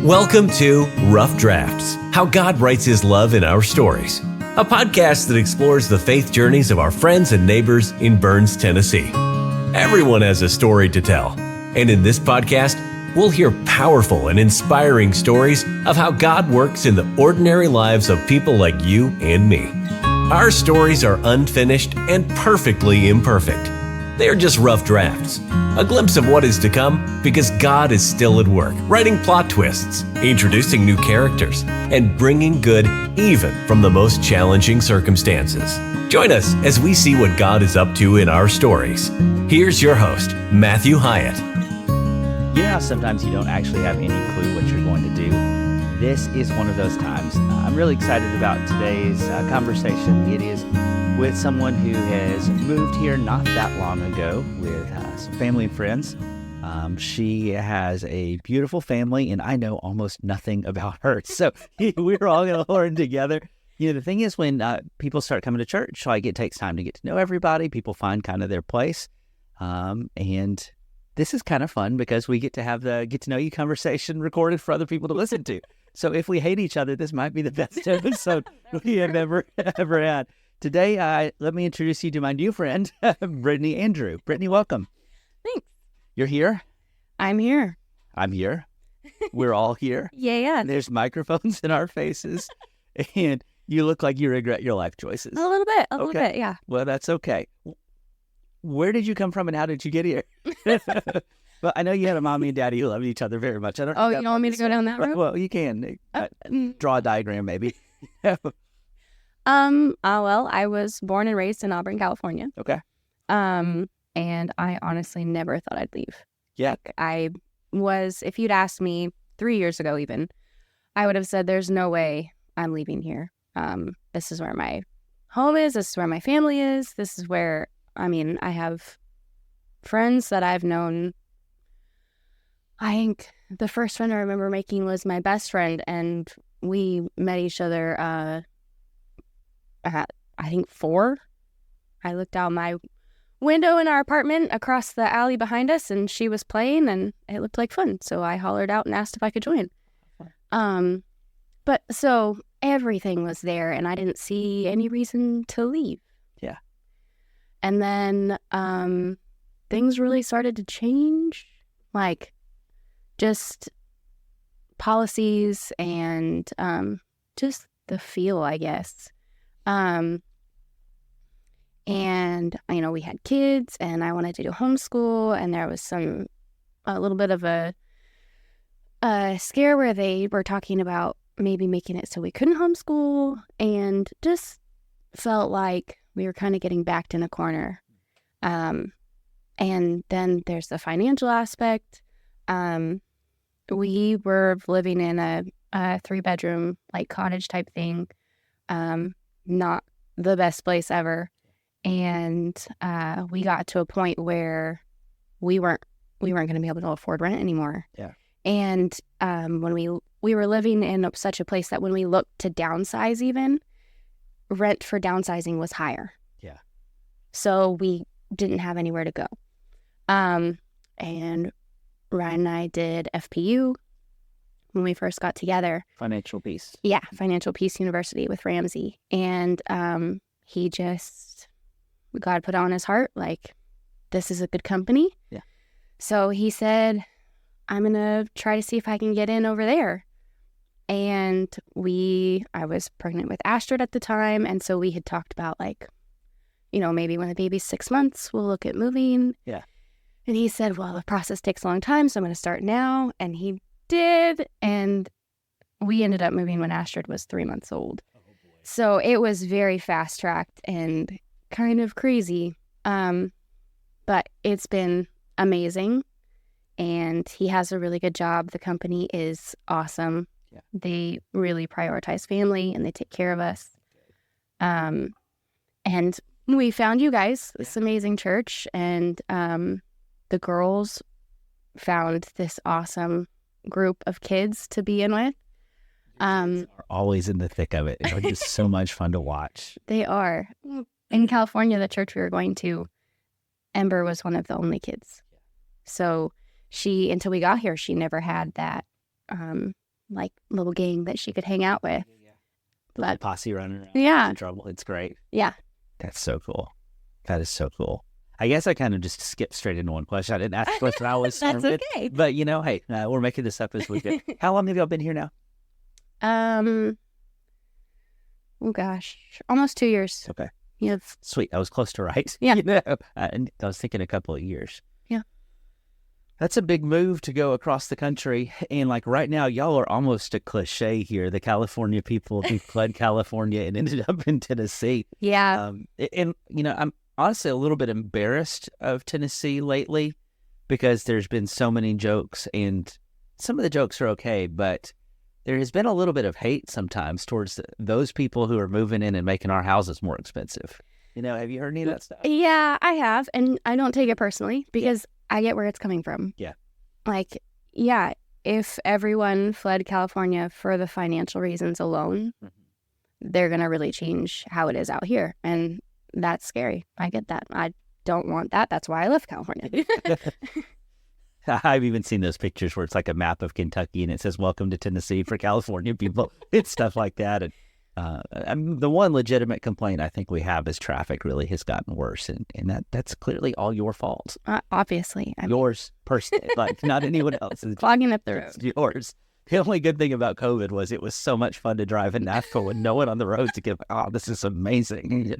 Welcome to Rough Drafts, How God Writes His Love in Our Stories, a podcast that explores the faith journeys of our friends and neighbors in Burns, Tennessee. Everyone has a story to tell, and in this podcast, we'll hear powerful and inspiring stories of how God works in the ordinary lives of people like you and me. Our stories are unfinished and perfectly imperfect. They are just rough drafts, a glimpse of what is to come because God is still at work, writing plot twists, introducing new characters, and bringing good even from the most challenging circumstances. Join us as we see what God is up to in our stories. Here's your host, Matthew Hyatt. You know how sometimes you don't actually have any clue what you're going to do? This is one of those times. I'm really excited about today's conversation. It is with someone who has moved here not that long ago with some family and friends. She has a beautiful family, and I know almost nothing about her. So we're all going to learn together. You know, the thing is when people start coming to church, like it takes time to get to know everybody. People find kind of their place. And this is kind of fun because we get to have the get to know you conversation recorded for other people to listen to. So if we hate each other, this might be the best episode we have ever had. Today, let me introduce you to my new friend, Britney Andrieu. Britney, welcome. Thanks. You're here? I'm here. I'm here. We're all here. Yeah. There's microphones in our faces, and you look like you regret your life choices. A little bit, yeah. Well, that's okay. Where did you come from, and how did you get here? Well, I know you had a mommy and daddy who loved each other very much. You don't want me to go down that road? Well, you can. Draw a diagram, maybe. Well, I was born and raised in Auburn, California. Okay. And I honestly never thought I'd leave. Yeah. If you'd asked me 3 years ago even, I would have said there's no way I'm leaving here. This is where my home is. This is where my family is. This is where, I have friends that I've known. I think the first friend I remember making was my best friend, and we met each other at, I think, 4. I looked out my window in our apartment across the alley behind us, and she was playing, and it looked like fun. So I hollered out and asked if I could join. But so everything was there, and I didn't see any reason to leave. Yeah. And then things really started to change, like just policies and just the feel, I guess. And, we had kids, and I wanted to do homeschool, and there was a little bit of a scare where they were talking about maybe making it so we couldn't homeschool, and just felt like we were kind of getting backed in a corner. And then there's the financial aspect. We were living in a 3-bedroom, like, cottage type thing. Not the best place ever. And we got to a point where we weren't going to be able to afford rent anymore. Yeah. And when we were living in such a place that when we looked to downsize, even rent for downsizing was higher. Yeah. So we didn't have anywhere to go. And Ryan and I did FPU when we first got together. Financial Peace. Yeah, Financial Peace University with Ramsey. And God put on his heart, like, this is a good company. Yeah. So he said, I'm going to try to see if I can get in over there. And I was pregnant with Astrid at the time. And so we had talked about, like, maybe when the baby's 6 months, we'll look at moving. Yeah. And he said, well, the process takes a long time, so I'm going to start now. And he did. And we ended up moving when Astrid was 3 months old. Oh, boy. So it was very fast-tracked and kind of crazy. But it's been amazing. And he has a really good job. The company is awesome. Yeah. They really prioritize family, and they take care of us. And we found you guys, this amazing church, and the girls found this awesome group of kids to be in with. Are always in the thick of it. It's just so much fun to watch. They are. In California, the church we were going to, Ember was one of the only kids. So until we got here, she never had that like little gang that she could hang out with. Little posse running around. Yeah. In trouble. It's great. Yeah. That's so cool. That is so cool. I guess I kind of just skipped straight into one question. I didn't ask the question I was. That's okay. But hey, we're making this up as we go. How long have y'all been here now? Oh gosh, almost 2 years. Okay. Yeah. Sweet. I was close to right. Yeah. I was thinking a couple of years. Yeah. That's a big move to go across the country. And like right now, y'all are almost a cliche here. The California people who fled California and ended up in Tennessee. Yeah. And I'm honestly a little bit embarrassed of Tennessee lately because there's been so many jokes, and some of the jokes are okay, but there has been a little bit of hate sometimes towards those people who are moving in and making our houses more expensive. Have you heard any of that stuff? Yeah, I have, and I don't take it personally because I get where it's coming from. Yeah. Like, yeah, if everyone fled California for the financial reasons alone, they're going to really change how it is out here. And that's scary. I get that. I don't want that. That's why I left California. I've even seen those pictures where it's like a map of Kentucky and it says, "Welcome to Tennessee" for California people. It's stuff like that. And the one legitimate complaint I think we have is traffic really has gotten worse. And that's clearly all your fault. Obviously. Yours personally, like not anyone else's. Clogging up the road. It's yours. The only good thing about COVID was it was so much fun to drive in Nashville with no one on the road to give, this is amazing,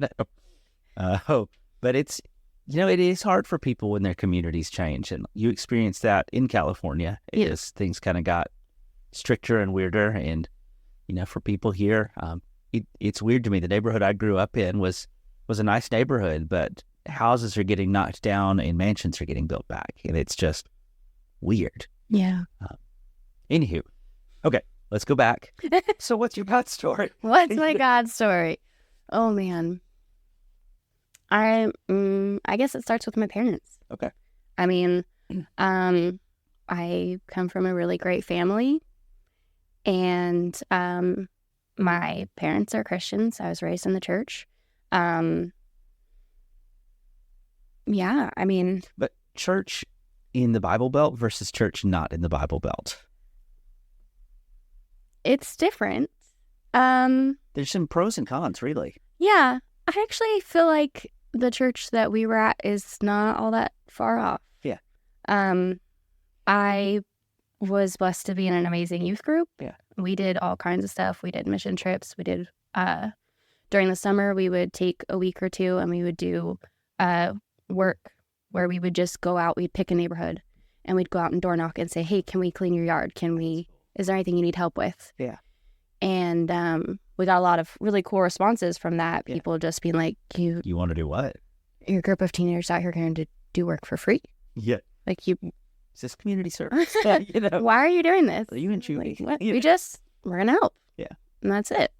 But it's, it is hard for people when their communities change. And you experienced that in California as things kind of got stricter and weirder. And, for people here, it's weird to me. The neighborhood I grew up in was a nice neighborhood, but houses are getting knocked down and mansions are getting built back. And it's just weird. Yeah. Anywho, okay, let's go back. So what's your God story? What's my God story? Oh, man. I guess it starts with my parents. Okay. I mean, I come from a really great family, and my parents are Christians. I was raised in the church. Yeah, I mean. But church in the Bible Belt versus church not in the Bible Belt. It's different. There's some pros and cons, really. Yeah, I actually feel like the church that we were at is not all that far off. Yeah. I was blessed to be in an amazing youth group. Yeah. We did all kinds of stuff. We did mission trips. We did, during the summer, we would take a week or two and we would do work where we would just go out. We'd pick a neighborhood and we'd go out and door knock and say, "Hey, can we clean your yard? Is there anything you need help with?" Yeah. And we got a lot of really cool responses from that. People just being like, You want to do what? You're a group of teenagers out here going to do work for free. Yeah. Like Is this community service? Why are you doing this? Are you and Judy? Like, what? We're going to help. Yeah. And that's it.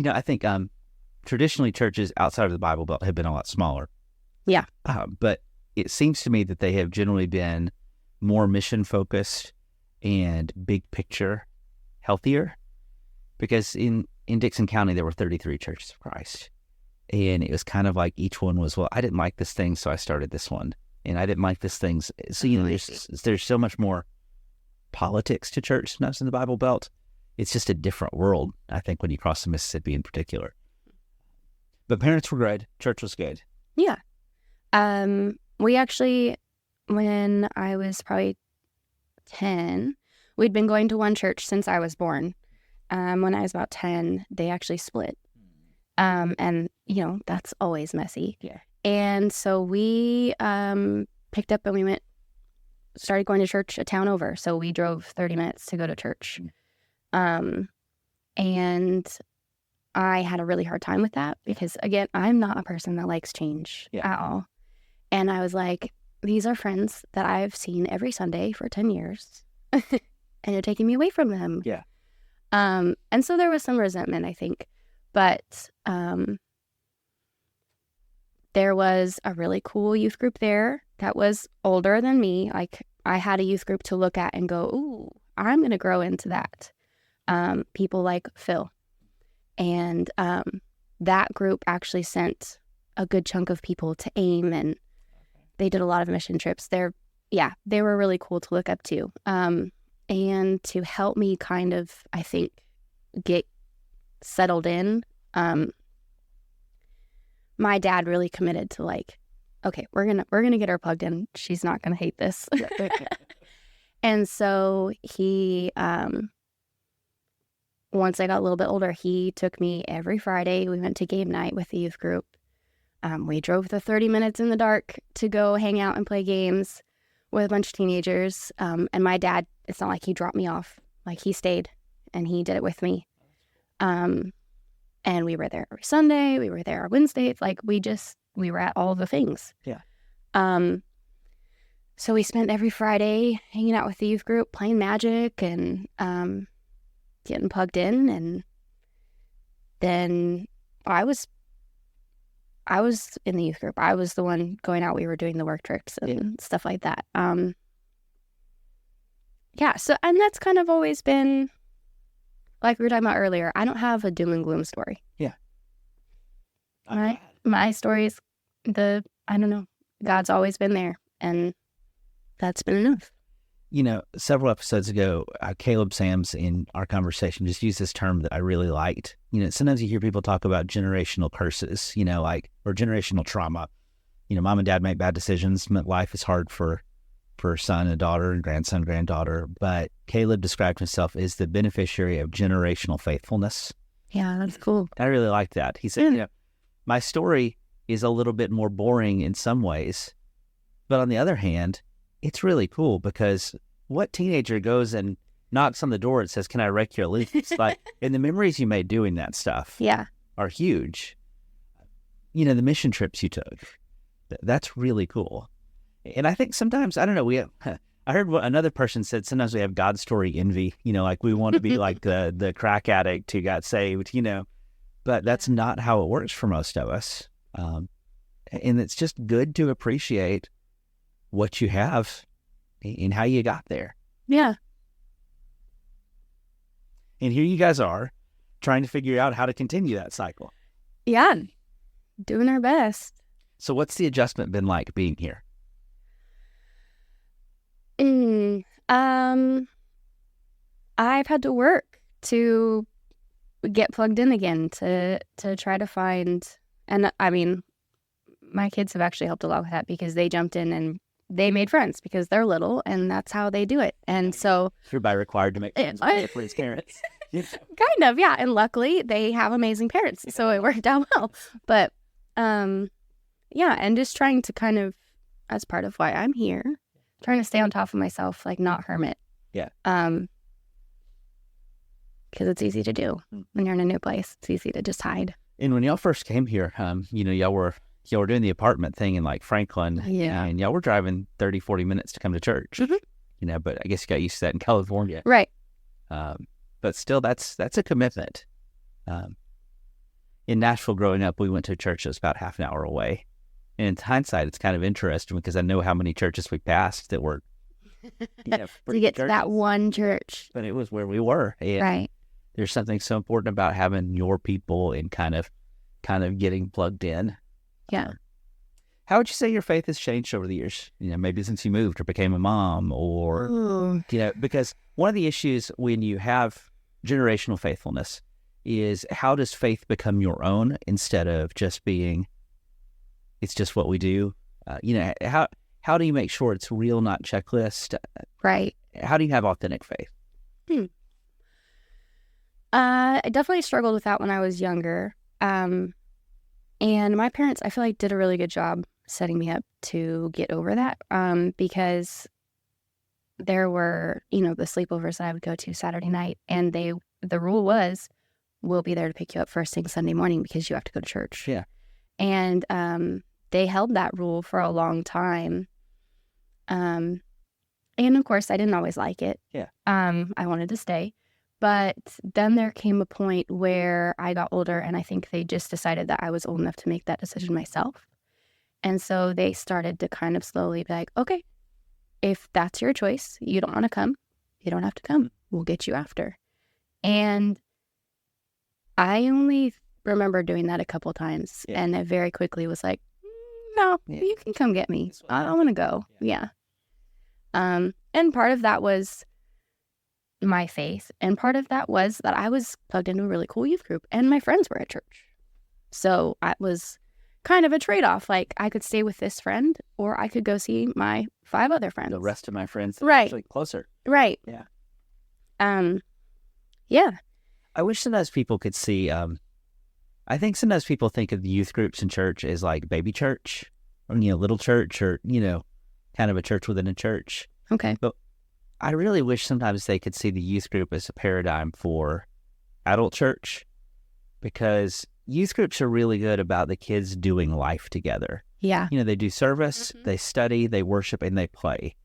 I think traditionally churches outside of the Bible Belt have been a lot smaller. Yeah. But it seems to me that they have generally been more mission focused and big picture healthier. Because in Dixon County, there were 33 Churches of Christ. And it was kind of like each one was, well, I didn't like this thing, so I started this one. And I didn't like this thing. So, there's so much more politics to church than in the Bible Belt. It's just a different world, I think, when you cross the Mississippi in particular. But parents were good. Church was good. Yeah. We actually, when I was probably 10, we'd been going to one church since I was born. When I was about 10, they actually split. And, that's always messy. Yeah. And so we picked up and started going to church a town over. So we drove 30 minutes to go to church. And I had a really hard time with that because, again, I'm not a person that likes change at all. And I was like, these are friends that I've seen every Sunday for 10 years. And you're taking me away from them. Yeah. And so there was some resentment, I think. But there was a really cool youth group there that was older than me. Like, I had a youth group to look at and go, ooh, I'm going to grow into that. People like Phil. And that group actually sent a good chunk of people to AIM, and they did a lot of mission trips. They were really cool to look up to. And to help me kind of, I think, get settled in, my dad really committed to like, okay, we're gonna get her plugged in. She's not gonna hate this. And so he, once I got a little bit older, he took me every Friday. We went to game night with the youth group. We drove the 30 minutes in the dark to go hang out and play games with a bunch of teenagers. And my dad, it's not like he dropped me off. Like, he stayed and he did it with me. And we were there every Sunday. We were there on Wednesday. Like, we were at all the things. Yeah. So we spent every Friday hanging out with the youth group, playing Magic and getting plugged in. And then I was in the youth group. I was the one going out. We were doing the work trips and stuff like that. So, and that's kind of always been, like we were talking about earlier, I don't have a doom and gloom story. Yeah. My story is I don't know, God's always been there, and that's been enough. You know, several episodes ago, Caleb Sams in our conversation just used this term that I really liked. You know, sometimes you hear people talk about generational curses, you know, like, or generational trauma. You know, mom and dad make bad decisions. Life is hard for son and daughter and grandson, granddaughter. But Caleb described himself as the beneficiary of generational faithfulness. Yeah, that's cool. I really like that. He said, you know, my story is a little bit more boring in some ways, but on the other hand, it's really cool because what teenager goes and knocks on the door and says, "Can I wreck your leaf?" Like, and the memories you made doing that stuff are huge. You know, the mission trips you took, that's really cool. And I think sometimes, I don't know, I heard what another person said, sometimes we have God story envy, you know, like we want to be like the crack addict who got saved, you know, but that's not how it works for most of us. And it's just good to appreciate what you have and how you got there. Yeah. And here you guys are trying to figure out how to continue that cycle. Yeah. Doing our best. So what's the adjustment been like being here? I've had to work to get plugged in again, to try to find, and I mean, my kids have actually helped a lot with that because they jumped in and they made friends because they're little and that's how they do it. And so Hereby required to make friends with his parents. Kind of, yeah. And luckily they have amazing parents, so it worked out well. But yeah, and just trying to kind of, as part of why I'm here, trying to stay on top of myself, like not hermit. Yeah. Because it's easy to do when you're in a new place. It's easy to just hide. And when y'all first came here, you know, y'all were doing the apartment thing in like Franklin. Yeah. And y'all were driving 30, 40 minutes to come to church. Mm-hmm. You know, but I guess you got used to that in California. Right. But still, that's a commitment. In Nashville growing up, we went to a church that was about half an hour away. And in hindsight, it's kind of interesting because I know how many churches we passed that were to get to that one church. But it was where we were. And right. There's something so important about having your people and kind of getting plugged in. Yeah. How would you say your faith has changed over the years? You know, maybe since you moved or became a mom or, you know, because one of the issues when you have generational faithfulness is how does faith become your own instead of just being, it's just what we do? You know, how do you make sure it's real, not checklist? Right. How do you have authentic faith? I definitely struggled with that when I was younger. And my parents, I feel like, did a really good job setting me up to get over that, because there were, you know, the sleepovers that I would go to Saturday night, and the rule was, we'll be there to pick you up first thing Sunday morning because you have to go to church. Yeah. And they held that rule for a long time. And of course, I didn't always like it. Yeah. I wanted to stay. But then there came a point where I got older, and I think they just decided that I was old enough to make that decision myself. And so they started to kind of slowly be like, okay, if that's your choice, you don't want to come, you don't have to come. We'll get you after. And I only remember doing that a couple times, and it very quickly was like, no, you can come get me. I don't want to go. Yeah. And part of that was my faith. And part of that was that I was plugged into a really cool youth group and my friends were at church. So it was kind of a trade-off. Like, I could stay with this friend or I could go see my 5 other friends. The rest of my friends Right. actually closer. Right. Yeah. Yeah. I wish sometimes people could see, I think sometimes people think of the youth groups in church as like baby church or, little church or, kind of a church within a church. Okay. But I really wish sometimes they could see the youth group as a paradigm for adult church, because youth groups are really good about the kids doing life together. Yeah. They do service, they study, they worship, and they play.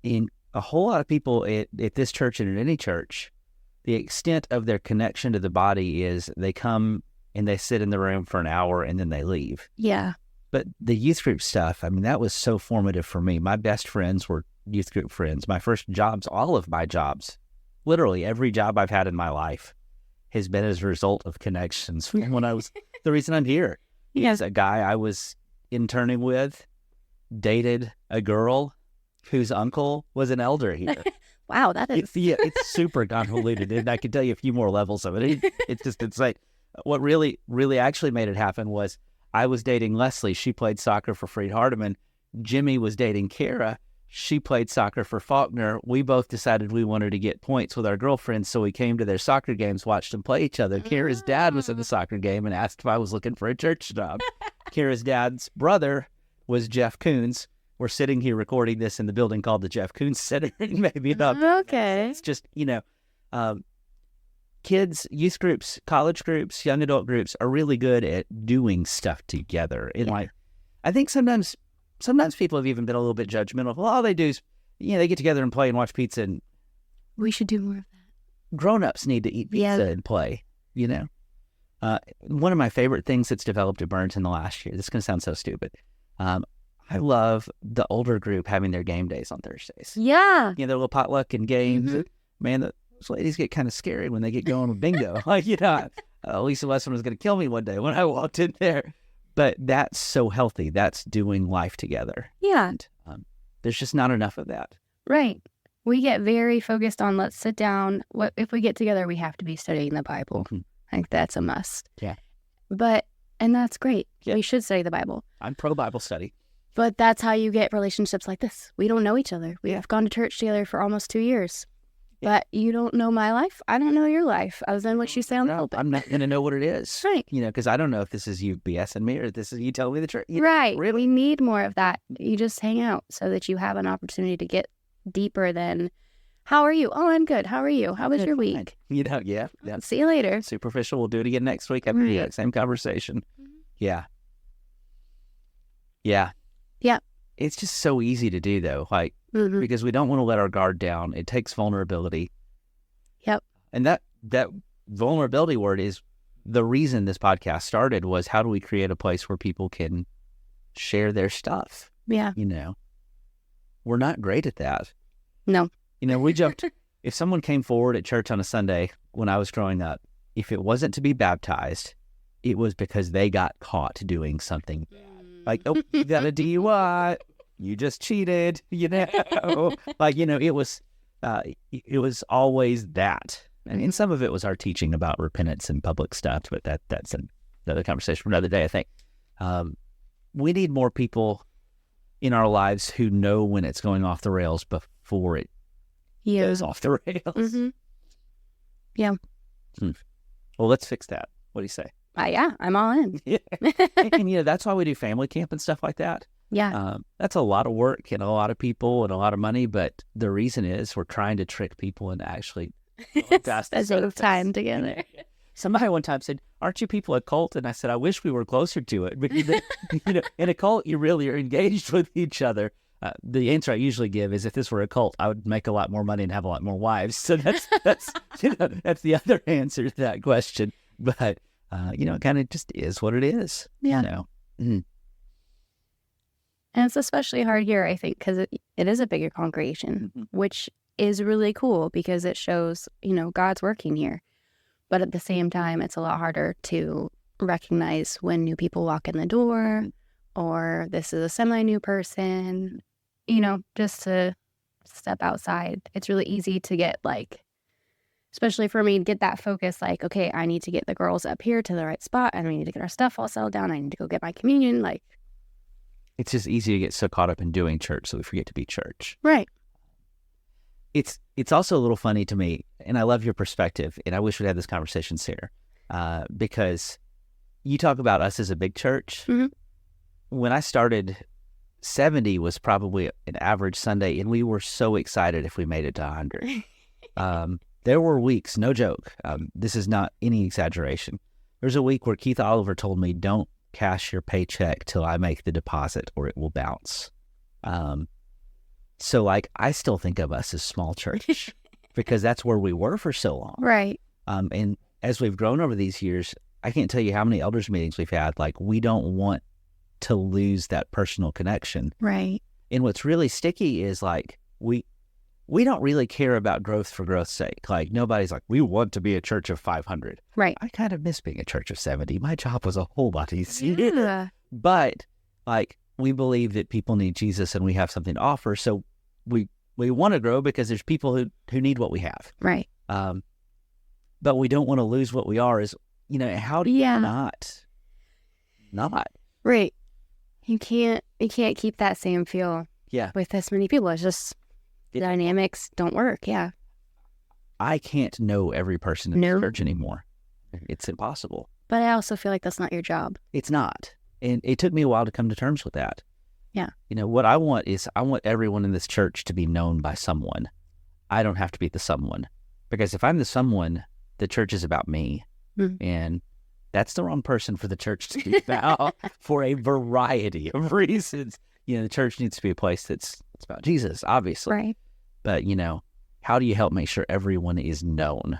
In a whole lot of people at this church and at any church, the extent of their connection to the body is they come and they sit in the room for an hour and then they leave. Yeah. But the youth group stuff, that was so formative for me. My best friends were youth group friends. My first jobs, all of my jobs, literally every job I've had in my life has been as a result of connections when I was, the reason I'm here. Yes. A guy I was interning with dated a girl whose uncle was an elder here. Wow, that is... It's super convoluted, and I can tell you a few more levels of it. It's just insane. What really, really actually made it happen was I was dating Leslie. She played soccer for Freed Hardeman. Jimmy was dating Kara. She played soccer for Faulkner. We both decided we wanted to get points with our girlfriends, so we came to their soccer games, watched them play each other. Kara's dad was in the soccer game and asked if I was looking for a church job. Kara's dad's brother was Jeff Koons. We're sitting here recording this in the building called the Jeff Koons Center. Maybe enough. Okay. It's just, kids, youth groups, college groups, young adult groups are really good at doing stuff together. And I think sometimes people have even been a little bit judgmental of, well, all they do is, they get together and play and watch pizza. And We should do more of that. grown-ups need to eat pizza and play, One of my favorite things that's developed at Burns in the last year, this is going to sound so stupid. I love the older group having their game days on Thursdays. Yeah. Their little potluck and games. Mm-hmm. Man, those ladies get kind of scary when they get going with bingo. Lisa Westman was going to kill me one day when I walked in there. But that's so healthy. That's doing life together. Yeah. And, there's just not enough of that. Right. We get very focused on, let's sit down. What if we get together, we have to be studying the Bible. Mm-hmm. I think that's a must. Yeah. And that's great. Yeah. We should study the Bible. I'm pro Bible study. But that's how you get relationships like this. We don't know each other. We've gone to church together for almost 2 years. Yeah. But you don't know my life. I don't know your life, other than what you say on the pulpit. I'm not going to know what it is. Right. Because I don't know if this is you BSing me or this is you telling me the truth. Right. Really? We need more of that. You just hang out so that you have an opportunity to get deeper than, how are you? Oh, I'm good. How are you? How was your week? Yeah. See you later. Superficial. We'll do it again next week. Have the exact same conversation. Mm-hmm. Yeah. Yeah. Yeah. It's just so easy to do, though, because we don't want to let our guard down. It takes vulnerability. Yep. And that vulnerability word is the reason this podcast started, was how do we create a place where people can share their stuff? Yeah. We're not great at that. No. We jumped. If someone came forward at church on a Sunday when I was growing up, if it wasn't to be baptized, it was because they got caught doing something bad. Like, oh, you got a DUI. You just cheated. It was always that. And some of it was our teaching about repentance and public stuff, but that's another conversation for another day, I think. We need more people in our lives who know when it's going off the rails before it goes off the rails. Mm-hmm. Yeah. Well, let's fix that. What do you say? Yeah, I'm all in. Yeah. And that's why we do family camp and stuff like that. Yeah. That's a lot of work and a lot of people and a lot of money, but the reason is we're trying to trick people into actually spending time together. Somebody one time said, "Aren't you people a cult?" And I said, "I wish we were closer to it." Because in a cult, you really are engaged with each other. The answer I usually give is, if this were a cult, I would make a lot more money and have a lot more wives. So that's that's the other answer to that question. But it kind of just is what it is. Yeah. Mm-hmm. And it's especially hard here, I think, because it is a bigger congregation, which is really cool because it shows, God's working here. But at the same time, it's a lot harder to recognize when new people walk in the door, or this is a semi-new person, just to step outside. It's really easy to get especially for me to get that focus, like, okay, I need to get the girls up here to the right spot, and we need to get our stuff all settled down. I need to go get my communion. Like, It's just easy to get so caught up in doing church so we forget to be church. right. It's also a little funny to me, and I love your perspective, and I wish we'd had this conversation, Sarah, because you talk about us as a big church. Mhm. When I started, 70 was probably an average Sunday, and we were so excited if we made it to 100. There were weeks, no joke, this is not any exaggeration. There's a week where Keith Oliver told me, don't cash your paycheck till I make the deposit or it will bounce. So like, I still think of us as small church because that's where we were for so long. Right. And as we've grown over these years, I can't tell you how many elders meetings we've had. Like, we don't want to lose that personal connection. Right. And what's really sticky is like, we don't really care about growth for growth's sake. Like, nobody's like, we want to be a church of 500. Right. I kind of miss being a church of 70. My job was a whole lot easier. Yeah. But like, we believe that people need Jesus and we have something to offer. So we want to grow because there's people who need what we have. Right. But we don't want to lose what we are. Is, how do you not? Right. You can't keep that same feel with this many people. It's just the dynamics don't work. Yeah. I can't know every person in the church anymore. It's impossible. But I also feel like that's not your job. It's not. And it took me a while to come to terms with that. Yeah. What I want is I want everyone in this church to be known by someone. I don't have to be the someone. Because if I'm the someone, the church is about me. Mm-hmm. And that's the wrong person for the church to be about for a variety of reasons. The church needs to be a place that's about Jesus, obviously. Right. But, how do you help make sure everyone is known?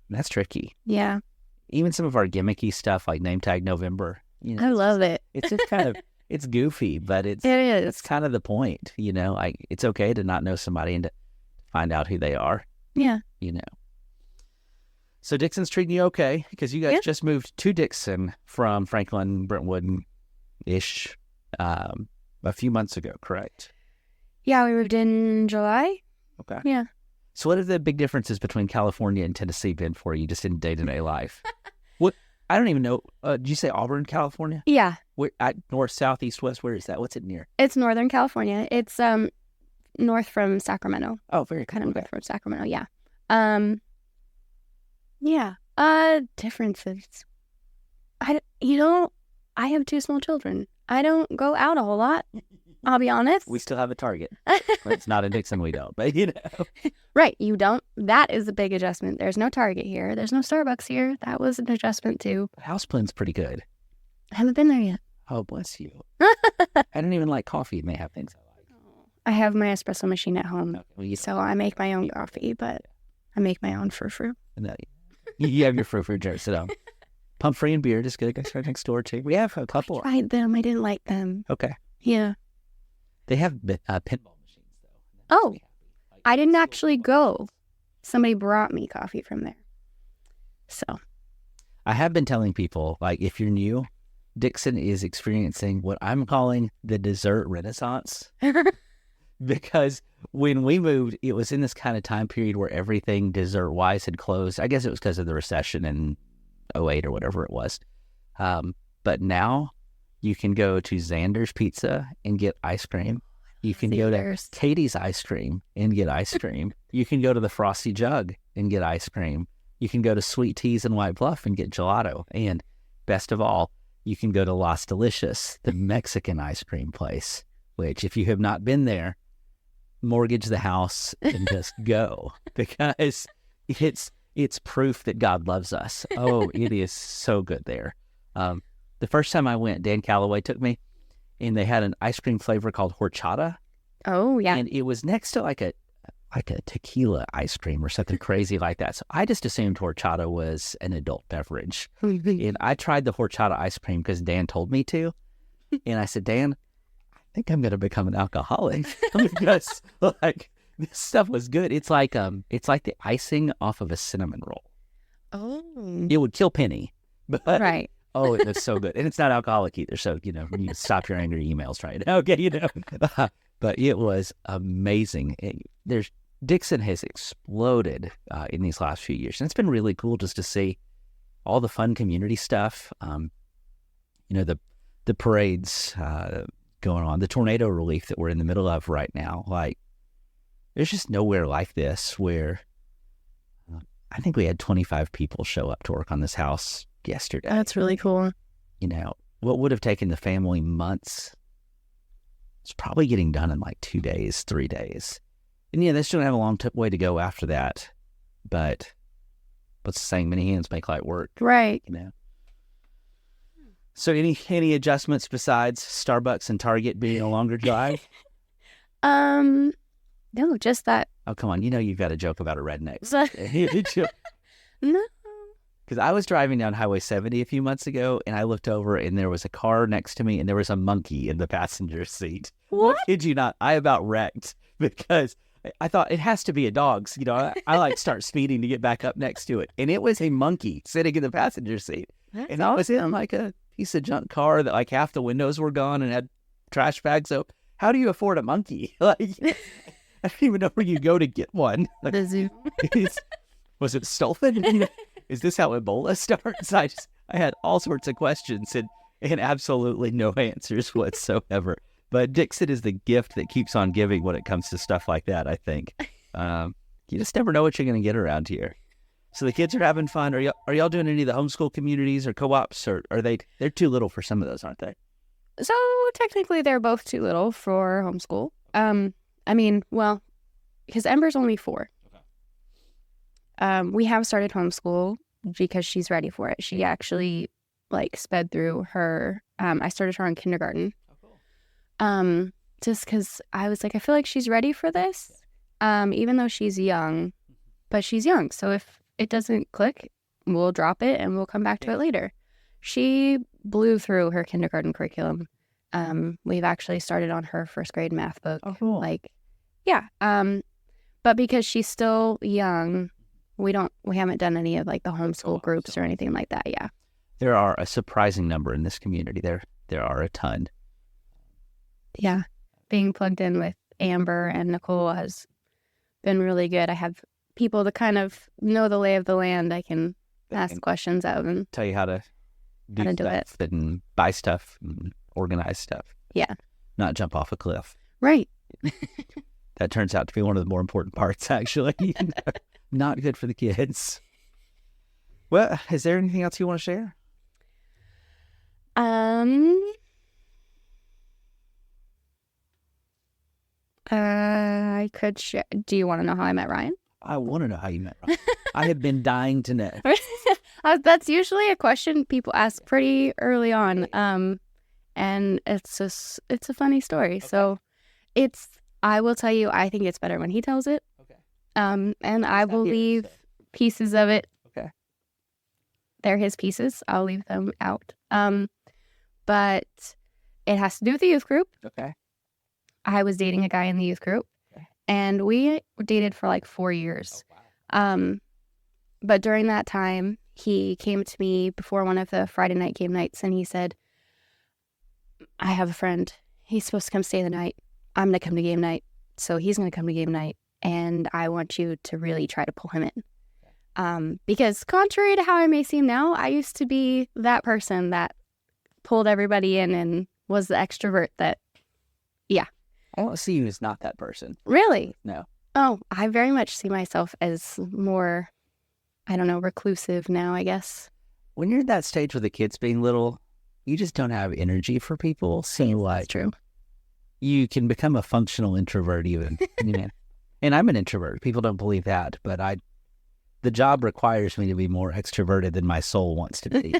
That's tricky. Yeah. Even some of our gimmicky stuff like Name Tag November. I love it. It's just kind of, it's goofy, but it is. It's kind of the point, like, it's okay to not know somebody and to find out who they are. Yeah. So Dixon's treating you okay because you guys just moved to Dixon from Franklin, Brentwood-ish a few months ago, correct? Yeah, we moved in July. Okay. Yeah. So what are the big differences between California and Tennessee been for you just in day-to-day life? What? I don't even know. Did you say Auburn, California? Yeah. Where, north, south, east, west? Where is that? What's it near? It's Northern California. It's north from Sacramento. Oh, very kind cool. of north from Sacramento. Yeah. Yeah. Differences. I have 2 small children. I don't go out a whole lot. I'll be honest. We still have a Target. It's not in Dixon, we don't, but Right, you don't. That is a big adjustment. There's no Target here. There's no Starbucks here. That was an adjustment too. House Blend's pretty good. I haven't been there yet. Oh, bless you. I don't even like coffee. It may have things I like. I have my espresso machine at home, Okay, so I make my own coffee, but I make my own frou-frou. No, you have your frou-frou jar, sit down. Pump free and beer, just get a guy right next door too. We have a couple. I tried them. I didn't like them. Okay. Yeah. They have pinball machines though. Oh, I didn't actually go. Somebody brought me coffee from there. So. I have been telling people, like, if you're new, Dixon is experiencing what I'm calling the dessert renaissance. Because when we moved, it was in this kind of time period where everything dessert-wise had closed. I guess it was because of the recession in 2008 or whatever it was. But now you can go to Xander's Pizza and get ice cream. You can go to Katie's Ice Cream and get ice cream. You can go to the Frosty Jug and get ice cream. You can go to Sweet Teas in White Bluff and get gelato. And best of all, you can go to Las Delicious, the Mexican ice cream place, which if you have not been there, mortgage the house and just go, because it's proof that God loves us. Oh, it is so good there. The first time I went, Dan Calloway took me, and they had an ice cream flavor called horchata. Oh, yeah. And it was next to like a tequila ice cream or something crazy like that. So I just assumed horchata was an adult beverage. And I tried the horchata ice cream because Dan told me to. And I said, Dan, I think I'm going to become an alcoholic because like this stuff was good. It's like the icing off of a cinnamon roll. Oh. It would kill Penny. But right. Oh, it was so good. And it's not alcoholic either. So, you need to stop your angry emails right now. Okay, But it was amazing. Dixon has exploded in these last few years. And it's been really cool just to see all the fun community stuff. The parades going on, the tornado relief that we're in the middle of right now. Like, there's just nowhere like this where I think we had 25 people show up to work on this house yesterday. That's really cool. What would have taken the family months, it's probably getting done in like 2 days, 3 days. And they're still going to have a long way to go after that. But what's the saying? Many hands make light work. Right. So any adjustments besides Starbucks and Target being a longer drive? No, just that. Oh, come on. You've got a joke about a redneck. No. Because I was driving down Highway 70 a few months ago, and I looked over, and there was a car next to me, and there was a monkey in the passenger seat. What? I kid you not. I about wrecked because I thought it has to be a dog's. I like start speeding to get back up next to it. And it was a monkey sitting in the passenger seat. That's and it was in like a piece of junk car that like half the windows were gone and had trash bags. So how do you afford a monkey? Like, I don't even know where you go to get one. Like, the zoo. Was it stolen? Is this how Ebola starts? I had all sorts of questions and absolutely no answers whatsoever. But Dixon is the gift that keeps on giving when it comes to stuff like that, I think. You just never know what you're going to get around here. So the kids are having fun. Are y'all doing any of the homeschool communities or co-ops, or are they're too little for some of those, aren't they? So technically they're both too little for homeschool. Because Ember's only 4. We have started homeschool because she's ready for it. She actually sped through her. I started her in kindergarten. Just because I was like, I feel like she's ready for this. Even though she's young, but she's young. So if it doesn't click, we'll drop it and we'll come back to it later. She blew through her kindergarten curriculum. We've actually started on her first grade math book. Oh, cool. But because she's still young, we haven't done any of the homeschool groups or anything like that. Yeah. There are a surprising number in this community. There are a ton. Yeah. Being plugged in with Amber and Nicole has been really good. I have people to kind of know the lay of the land. I can ask questions of and tell you how to do stuff and buy stuff and organize stuff. Yeah. Not jump off a cliff. Right. That turns out to be one of the more important parts, actually. Not good for the kids. Well, is there anything else you want to share? I could share. Do you want to know how I met Ryan? I want to know how you met Ryan. I have been dying to know. That's usually a question people ask pretty early on. And it's a funny story. Okay. So I will tell you, I think it's better when he tells it. Okay. And I will leave pieces of it. Okay. They're his pieces. I'll leave them out. But it has to do with the youth group. Okay. I was dating a guy in the youth group, and we dated for 4 years. Oh, wow. But during that time, he came to me before one of the Friday night game nights, and he said, I have a friend. He's supposed to come stay the night. I'm going to come to game night. So he's going to come to game night, and I want you to really try to pull him in. Because contrary to how I may seem now, I used to be that person that pulled everybody in and was the extrovert that, yeah. I don't see you as not that person. Really? No. Oh, I very much see myself as more, reclusive now, I guess. When you're at that stage with the kids being little, you just don't have energy for people. So That's true. You can become a functional introvert even. And I'm an introvert. People don't believe that, but the job requires me to be more extroverted than my soul wants to be.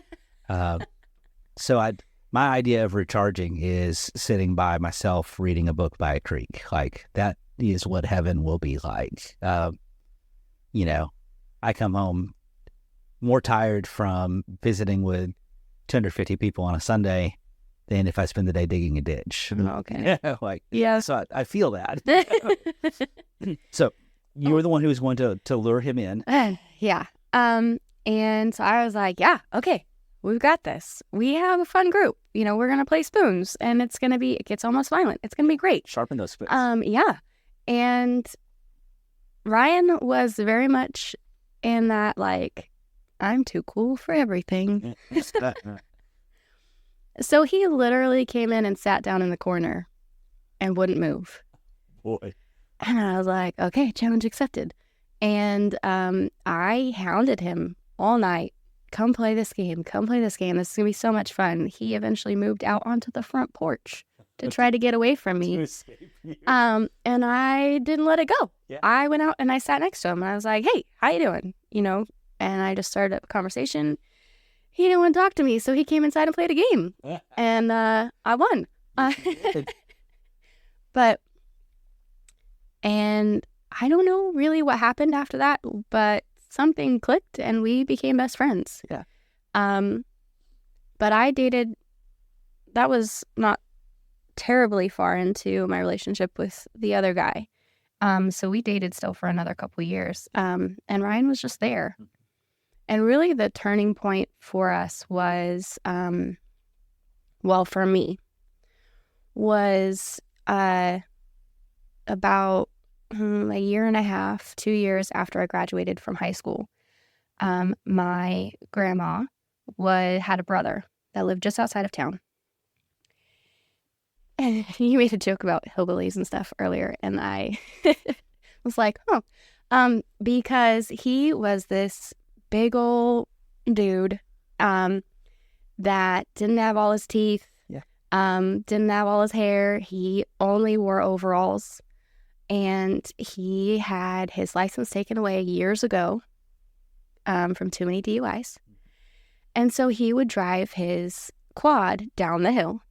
My idea of recharging is sitting by myself reading a book by a creek. That is what heaven will be like. I come home more tired from visiting with 250 people on a Sunday than if I spend the day digging a ditch. Okay. Yeah. So I feel that. So you were the one who was going to lure him in. Yeah. And so I was like, yeah, okay. We've got this. We have a fun group. We're going to play spoons, and it gets almost violent. It's going to be great. Sharpen those spoons. Yeah. And Ryan was very much in that, like, I'm too cool for everything. So he literally came in and sat down in the corner and wouldn't move. Boy. And I was like, okay, challenge accepted. And I hounded him all night. Come play this game. Come play this game. This is going to be so much fun. He eventually moved out onto the front porch to try to get away from me. And I didn't let it go. Yeah. I went out and I sat next to him. And I was like, hey, how you doing? You know, and I just started a conversation. He didn't want to talk to me, so he came inside and played a game. And I won. And I don't know really what happened after that, but something clicked and we became best friends. Yeah. But I dated, that was not terribly far into my relationship with the other guy. So we dated still for another couple years. And Ryan was just there. And really the turning point for us was, well, for me, was about a year and a half, 2 years after I graduated from high school. My grandma had a brother that lived just outside of town. And you made a joke about hillbillies and stuff earlier, and I was like, oh, because he was this big old dude that didn't have all his teeth, didn't have all his hair. He only wore overalls, and he had his license taken away years ago from too many DUIs. And so he would drive his quad down the hill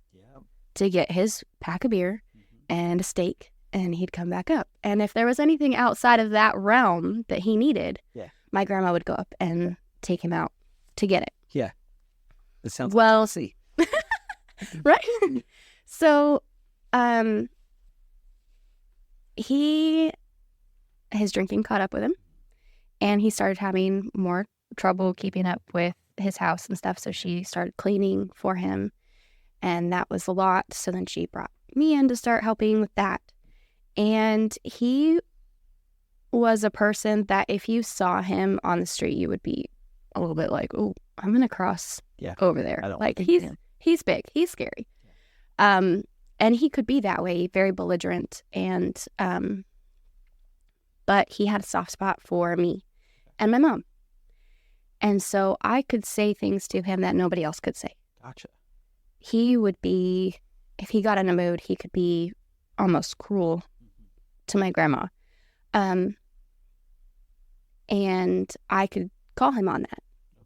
to get his pack of beer and a steak, and he'd come back up. And if there was anything outside of that realm that he needed, my grandma would go up and take him out to get it. Yeah. It sounds well, see. Right? So, his drinking caught up with him, and he started having more trouble keeping up with his house and stuff. So she started cleaning for him, and that was a lot. So then she brought me in to start helping with that. And he was a person that if you saw him on the street, you would be a little bit like, oh, I'm going to cross over there. I don't like think he's big. He's scary. And he could be that way, very belligerent. And, but he had a soft spot for me and my mom. And so I could say things to him that nobody else could say. Gotcha. He would be, if he got in a mood, he could be almost cruel to my grandma. And I could call him on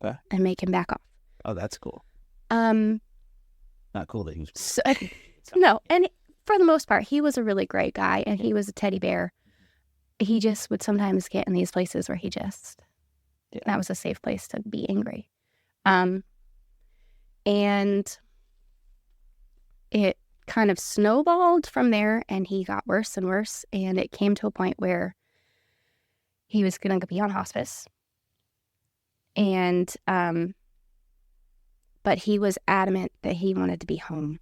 that and make him back off. Oh, that's cool. Not cool that he was so, no, and for the most part, he was a really great guy, and he was a teddy bear. He just would sometimes get in these places where he just, that was a safe place to be angry. And it kind of snowballed from there, and he got worse and worse, and it came to a point where he was going to be on hospice. And, but he was adamant that he wanted to be home.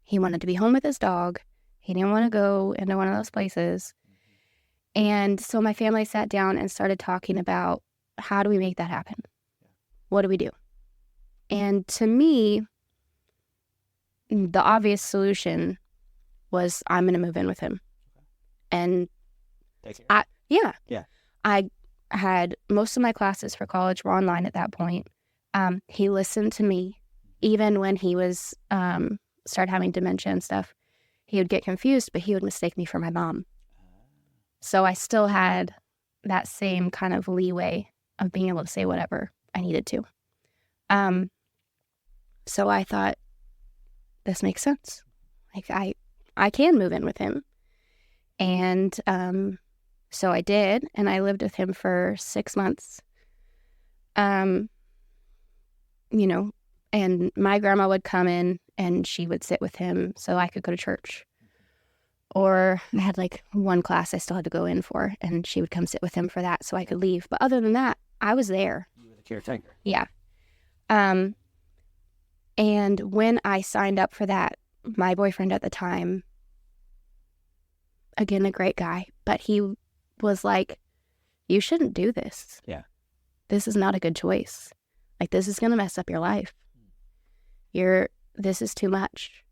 He wanted to be home with his dog. He didn't want to go into one of those places. And so my family sat down and started talking about, how do we make that happen? What do we do? And to me, the obvious solution was, I'm going to move in with him. And I had most of my classes for college were online at that point. He listened to me, even when he was started having dementia and stuff. He would get confused, but he would mistake me for my mom. So I still had that same kind of leeway of being able to say whatever I needed to. So I thought, this makes sense. Like I can move in with him. And so I did, and I lived with him for 6 months. You know, and my grandma would come in and she would sit with him so I could go to church. Or I had like one class I still had to go in for, and she would come sit with him for that so I could leave. But other than that, I was there. You were the caretaker. Yeah. And when I signed up for that, my boyfriend at the time, again, a great guy, but he was like, you shouldn't do this. Yeah. This is not a good choice. Like, this is going to mess up your life. This is too much.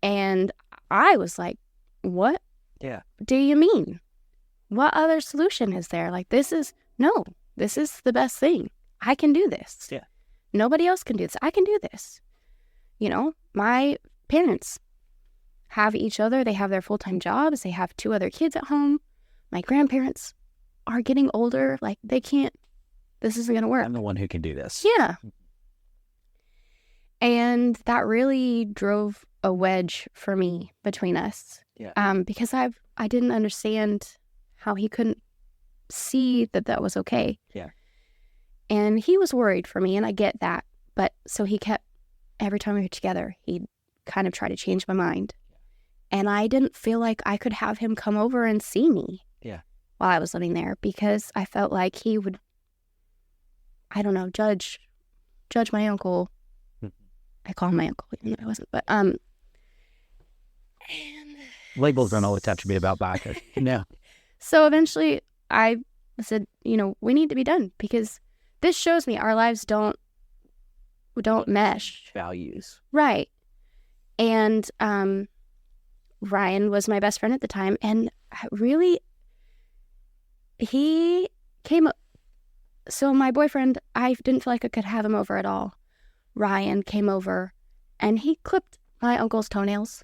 And I was like, what do you mean? What other solution is there? Like, this is the best thing. I can do this. Yeah. Nobody else can do this. I can do this. You know, my parents have each other. They have their full-time jobs. They have 2 other kids at home. My grandparents are getting older. Like, they can't, this isn't going to work. I'm the one who can do this. Yeah. And that really drove a wedge for me between us. Yeah. Because I didn't understand how he couldn't see that was okay. Yeah. And he was worried for me, and I get that. But so he kept, every time we were together, he'd kind of try to change my mind. And I didn't feel like I could have him come over and see me while I was living there, because I felt like he would, I don't know, judge my uncle. I call him my uncle, even though I wasn't. But and labels don't always have to be about bias. No. So eventually I said, we need to be done, because this shows me our lives don't mesh. Values. Right. And Ryan was my best friend at the time, and really, he came up. So my boyfriend, I didn't feel like I could have him over at all. Ryan came over, and he clipped my uncle's toenails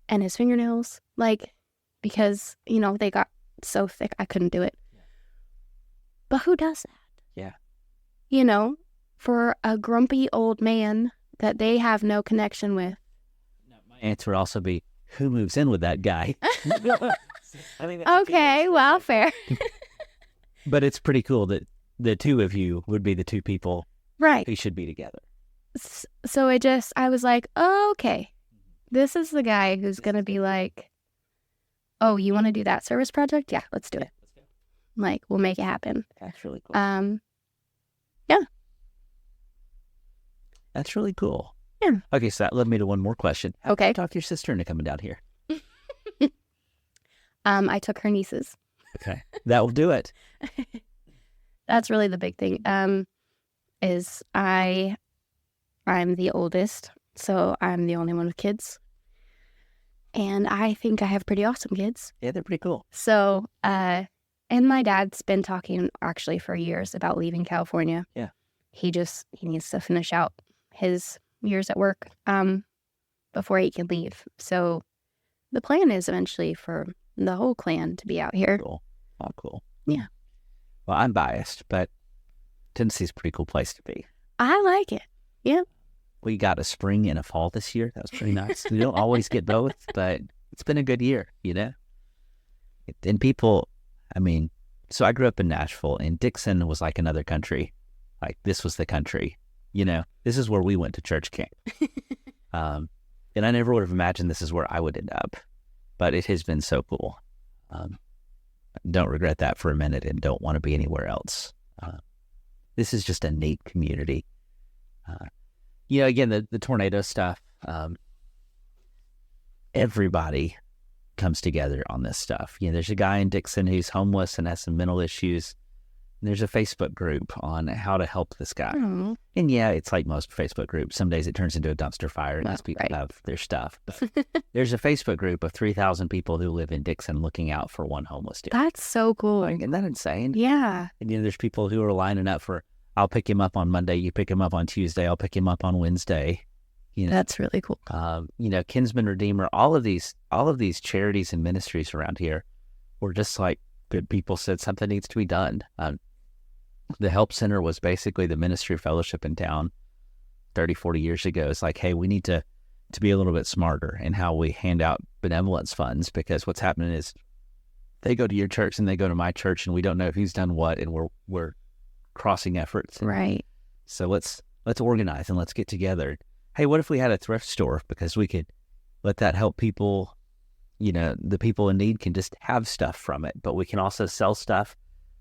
and his fingernails, like, because, they got so thick I couldn't do it. Yeah. But who does that? Yeah. For a grumpy old man that they have no connection with. No, my answer would also be, who moves in with that guy? Okay, well, fair. But it's pretty cool that the 2 of you would be the 2 people who should be together. So I was like, oh, okay, this is the guy who's going to be like, oh, you want to do that service project? Yeah, let's do it. Let's go. Like, we'll make it happen. That's really cool. Yeah. That's really cool. Yeah. Okay, so that led me to one more question. How Okay. did you talk your sister into coming down here? I took her nieces. Okay. That will do it. That's really the big thing. Is I'm the oldest, so I'm the only one with kids. And I think I have pretty awesome kids. Yeah, they're pretty cool. So, and my dad's been talking actually for years about leaving California. Yeah. He needs to finish out his years at work before he can leave. So the plan is eventually for the whole clan to be out here. Cool. Oh, cool. Yeah. Well, I'm biased, but Tennessee's a pretty cool place to be. I like it. Yeah. We got a spring and a fall this year. That was pretty nice. We don't always get both, but it's been a good year, And people, so I grew up in Nashville, and Dixon was like another country. Like, this was the country, This is where we went to church camp. And I never would have imagined this is where I would end up. But it has been so cool. Don't regret that for a minute, and don't want to be anywhere else. This is just a neat community. Again, the tornado stuff, everybody comes together on this stuff. There's a guy in Dixon who's homeless and has some mental issues. And there's a Facebook group on how to help this guy. Oh. And yeah, it's like most Facebook groups. Some days it turns into a dumpster fire and these people right. have their stuff. But there's a Facebook group of 3,000 people who live in Dixon looking out for one homeless dude. That's so cool. Isn't that insane? Yeah. And there's people who are lining up for, I'll pick him up on Monday, you pick him up on Tuesday, I'll pick him up on Wednesday. That's really cool. Kinsman Redeemer, all of these charities and ministries around here were just like good people said something needs to be done. The Help Center was basically the ministry fellowship in town 30, 40 years ago. It's like, hey, we need to be a little bit smarter in how we hand out benevolence funds, because what's happening is they go to your church and they go to my church and we don't know who's done what, and we're crossing efforts. Right. So let's organize and let's get together. Hey, what if we had a thrift store? Because we could let that help people, the people in need can just have stuff from it, but we can also sell stuff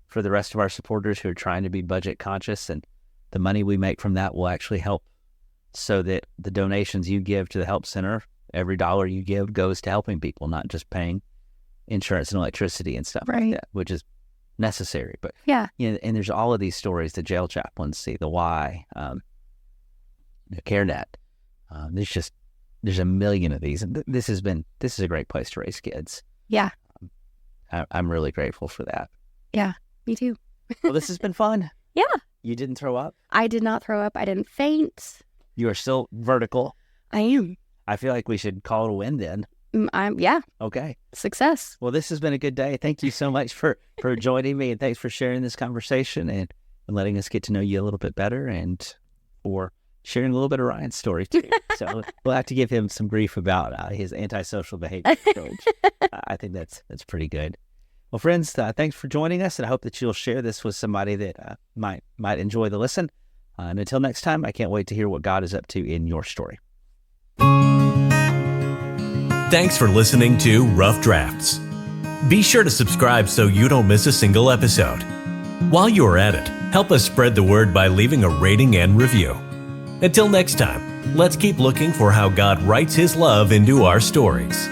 for the rest of our supporters who are trying to be budget conscious, and the money we make from that will actually help, so that the donations you give to the Help Center, every dollar you give goes to helping people, not just paying insurance and electricity and stuff Right. like that, which is necessary. But Yeah. and there's all of these stories the jail chaplains see, the Y, the CareNet. There's a million of these, and this is a great place to raise kids. Yeah. I'm really grateful for that. Yeah. Me too. Well, this has been fun. Yeah. You didn't throw up. I did not throw up. I didn't faint. You are still vertical. I am. I feel like we should call it a win then. Yeah. Okay. Success. Well, this has been a good day. Thank you so much for joining me, and thanks for sharing this conversation and letting us get to know you a little bit better, and for sharing a little bit of Ryan's story too. So we'll have to give him some grief about his antisocial behavior approach. I think that's pretty good. Well, friends, thanks for joining us, and I hope that you'll share this with somebody that might enjoy the listen. And until next time, I can't wait to hear what God is up to in your story. Thanks for listening to Rough Drafts. Be sure to subscribe so you don't miss a single episode. While you are at it, help us spread the word by leaving a rating and review. Until next time, let's keep looking for how God writes His love into our stories.